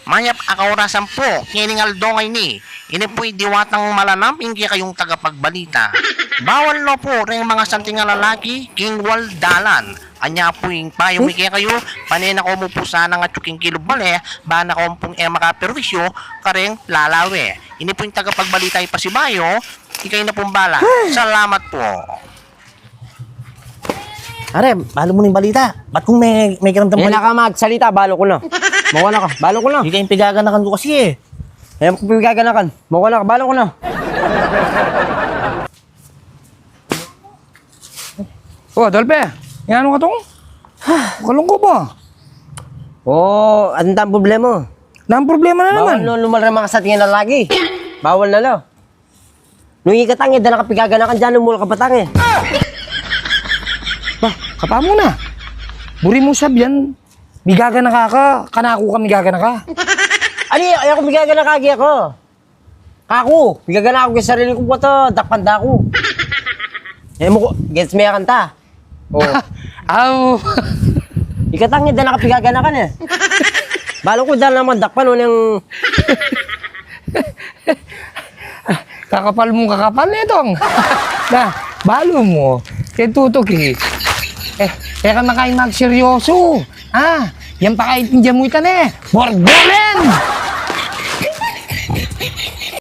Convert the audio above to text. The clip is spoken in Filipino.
Mayap akaurasan po, kiningal dongay ni. Ini po'y diwatang malanam, hindi kayong tagapagbalita. Bawal no po rin mga santing nga lalaki, kingwal dalan. Anya po'y payong kaya kayo, panena ko mo po sana nga tsuking kilo bale, bana ko pong makaperwisyo, kareng lalawe. Ini po'y tagapagbalita ipasibayo, ikay na pong bala. Salamat po. Are, balo mo na yung balita. Ba't kung may karamdam Eh, balita? ka magsalita, balo ko na. Mawala ka, balo ko na. Hindi kayong pigaganakan ko kasi eh. Eh, kung pagaganakan, mawala ka, balo ko na. Oh, Dolpe, yan ano ka tong? Kalong ko ba? Oo, ano ang problema? Na ang problema na Bawal naman. no lumalra sa tingin na lagi. Bawal na lo. Nung ikatangi, dala ka pigaganakan dyan, lumula ka patangi. Ba, kapa mo na. Buri mo sabihan, migaga na ka, kanako ka migaga na ka. Ani, ayaw ko bigagana kagi ako. Kako, bigagana ako sa sarili ko po to, dakpanda ko. Eh mo ko, gets me kanta. Oh. Aw, Ikatangi, dala ka pigagana ka na. Balo ko dala naman, dakpan o ng... kakapal mong kakapal na itong. Na, balo mo, kaya tutok eh. Kaya ka na kayo magseryoso. Ah, yan pa kayo tindihan mo itan eh. Bordelin!